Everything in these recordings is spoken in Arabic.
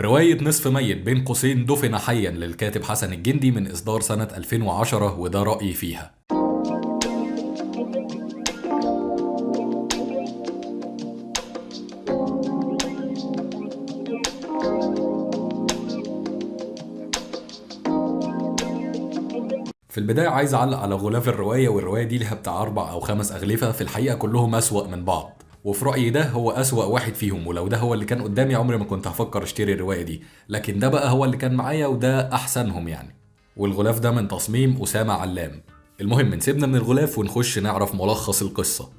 رواية نصف ميت بين قوسين دفن حيا للكاتب حسن الجندي من إصدار سنة 2010، وده رأيي فيها. في البداية عايز أعلق على غلاف الرواية، والرواية دي لها بتاع 4 أو 5 أغلفة، في الحقيقة كلهم أسوأ من بعض، وفي رأيي ده هو أسوأ واحد فيهم، ولو ده هو اللي كان قدامي عمري ما كنت هفكر اشتري الرواية دي، لكن ده بقى هو اللي كان معايا وده أحسنهم يعني. والغلاف ده من تصميم أسامة علام. المهم نسيبنا من الغلاف ونخش نعرف ملخص القصة.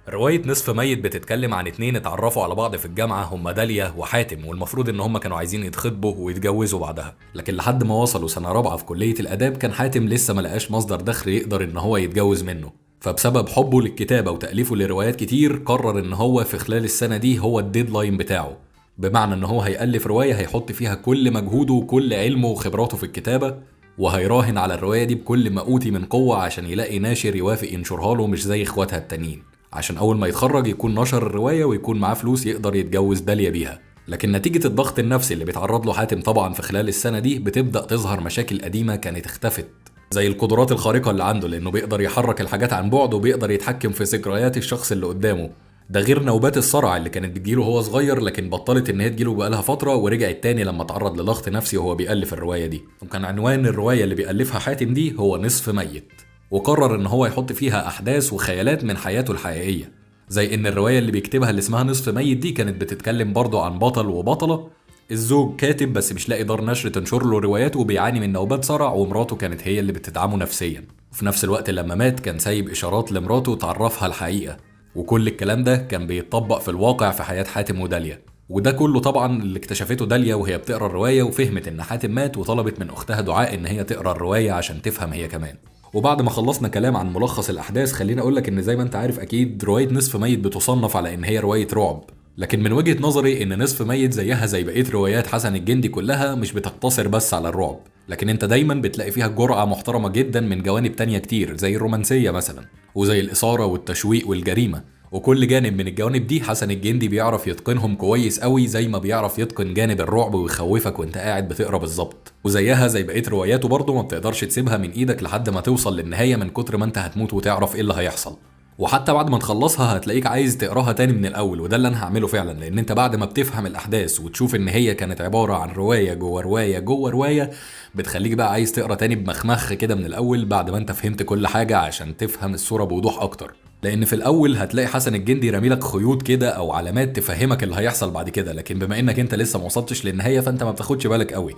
رواية نصف ميت بتتكلم عن 2 اتعرفوا على بعض في الجامعة، هما داليا وحاتم، والمفروض ان هما كانوا عايزين يتخطبوا ويتجوزوا بعدها، لكن لحد ما وصلوا سنة رابعة في كلية الآداب كان حاتم لسه ما لقاش مصدر دخل يقدر ان هو يتجوز منه، فبسبب حبه للكتابة وتأليفه لروايات كتير قرر ان هو في خلال السنة دي هو الديدلاين بتاعه، بمعنى ان هو هيألف رواية هيحط فيها كل مجهوده وكل علمه وخبراته في الكتابة، وهيراهن على الرواية دي بكل ما أوتي من قوة عشان يلاقي ناشر يوافق ينشرها له مش زي اخواتها التانيين، عشان أول ما يتخرج يكون نشر الرواية ويكون معاه فلوس يقدر يتجوز داليا بيها. لكن نتيجة الضغط النفسي اللي بيتعرض له حاتم طبعا في خلال السنة دي بتبدأ تظهر مشاكل قديمة كانت اختفت، زي القدرات الخارقة اللي عنده، لأنه بيقدر يحرك الحاجات عن بعد وبيقدر يتحكم في ذكريات الشخص اللي قدامه، ده غير نوبات الصرع اللي كانت بتجيله وهو صغير لكن بطلت ان هي تجيله بقالها فترة ورجعت تاني لما تعرض لضغط نفسي وهو بيألف الرواية دي. وكان عنوان الرواية اللي بيألفها حاتم دي هو نصف ميت، وقرر ان هو يحط فيها احداث وخيالات من حياته الحقيقية، زي ان الرواية اللي بيكتبها اللي اسمها نصف ميت دي كانت بتتكلم برضه عن بطل وبطلة، الزوج كاتب بس مش لاقي دار نشر تنشر له رواياته وبيعاني من نوبات صرع، ومراته كانت هي اللي بتدعمه نفسيا، وفي نفس الوقت لما مات كان سايب اشارات لمراته تعرفها الحقيقة، وكل الكلام ده كان بيتطبق في الواقع في حياة حاتم وداليا. وده كله طبعا اللي اكتشفته داليا وهي بتقرا الرواية وفهمت ان حاتم مات، وطلبت من اختها دعاء ان هي تقرا الرواية عشان تفهم هي كمان. وبعد ما خلصنا كلام عن ملخص الاحداث خليني اقولك ان زي ما انت عارف اكيد رواية نصف ميت بتصنف على ان هي رواية رعب، لكن من وجهة نظري ان نصف ميت زيها زي بقية روايات حسن الجندي كلها مش بتقتصر بس على الرعب، لكن انت دايما بتلاقي فيها جرعة محترمة جدا من جوانب تانية كتير زي الرومانسية مثلا، وزي الإثارة والتشويق والجريمة، وكل جانب من الجوانب دي حسن الجندي بيعرف يتقنهم كويس قوي زي ما بيعرف يتقن جانب الرعب ويخوفك وانت قاعد بتقرا بالظبط، وزيها زي بقية رواياته برضه ما بتقدرش تسيبها من ايدك لحد ما توصل للنهاية من كتر ما انت هتموت وتعرف ايه اللي هيحصل، وحتى بعد ما تخلصها هتلاقيك عايز تقراها تاني من الاول، وده اللي انا هعمله فعلا، لان انت بعد ما بتفهم الاحداث وتشوف ان هي كانت عباره عن روايه جوه روايه جوه روايه بتخليك بقى عايز تقرا تاني بمخمخ كده من الاول بعد ما انت فهمت كل حاجه عشان تفهم الصوره بوضوح اكتر، لان في الاول هتلاقي حسن الجندي راميلك خيوط كده او علامات تفهمك اللي هيحصل بعد كده، لكن بما انك انت لسه ما وصلتش للنهايه فانت ما بتاخدش بالك قوي،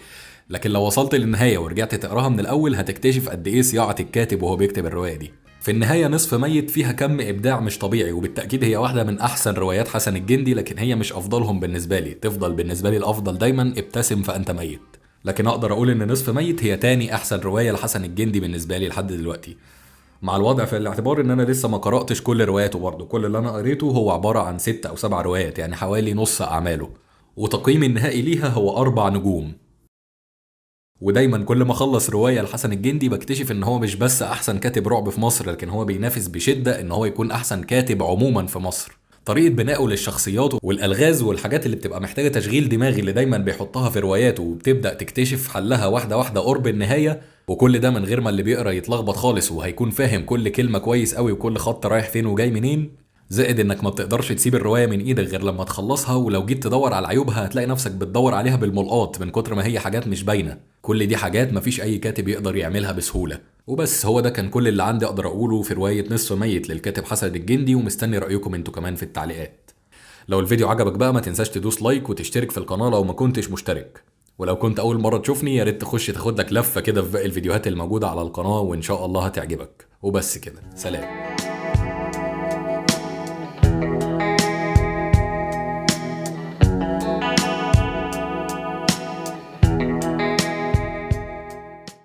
لكن لو وصلت للنهايه ورجعت تقراها من الاول هتكتشف قد ايه صياعه الكاتب وهو بيكتب الروايه دي. في النهاية نصف ميت فيها كم إبداع مش طبيعي، وبالتأكيد هي واحدة من أحسن روايات حسن الجندي، لكن هي مش أفضلهم بالنسبة لي، تفضل بالنسبة لي الأفضل دايما ابتسم فأنت ميت، لكن أقدر أقول إن نصف ميت هي تاني أحسن رواية لحسن الجندي بالنسبة لي لحد دلوقتي، مع الوضع في الاعتبار إن أنا لسه ما قرأتش كل رواياته برضه، كل اللي أنا قريته هو عبارة عن 6 أو 7 روايات، يعني حوالي نص أعماله، وتقييمي النهائي ليها هو 4 نجوم. ودايما كل ما اخلص روايه لحسن الجندي بكتشف ان هو مش بس احسن كاتب رعب في مصر، لكن هو بينافس بشده ان هو يكون احسن كاتب عموما في مصر. طريقه بنائه للشخصيات والالغاز والحاجات اللي بتبقى محتاجه تشغيل دماغ اللي دايما بيحطها في رواياته وبتبدا تكتشف حلها واحده واحده قرب النهايه، وكل ده من غير ما اللي بيقرا يتلخبط خالص وهيكون فاهم كل كلمه كويس قوي وكل خط رايح فين وجاي منين، زائد انك ما بتقدرش تسيب الروايه من ايدك غير لما تخلصها، ولو جيت تدور على عيوبها هتلاقي نفسك بتدور عليها بالملقاط من كتر ما هي حاجات مش باينه، كل دي حاجات مفيش اي كاتب يقدر يعملها بسهوله. وبس هو ده كان كل اللي عندي اقدر اقوله في روايه نصف ميت للكاتب حسن الجندي، ومستني رايكم انتوا كمان في التعليقات. لو الفيديو عجبك بقى ما تنساش تدوس لايك وتشترك في القناه لو ما كنتش مشترك، ولو كنت اول مره تشوفني يا ريت تخش تاخد لك لفه كده في باقي الفيديوهات الموجوده على القناه وان شاء الله هتعجبك. وبس كده، سلام.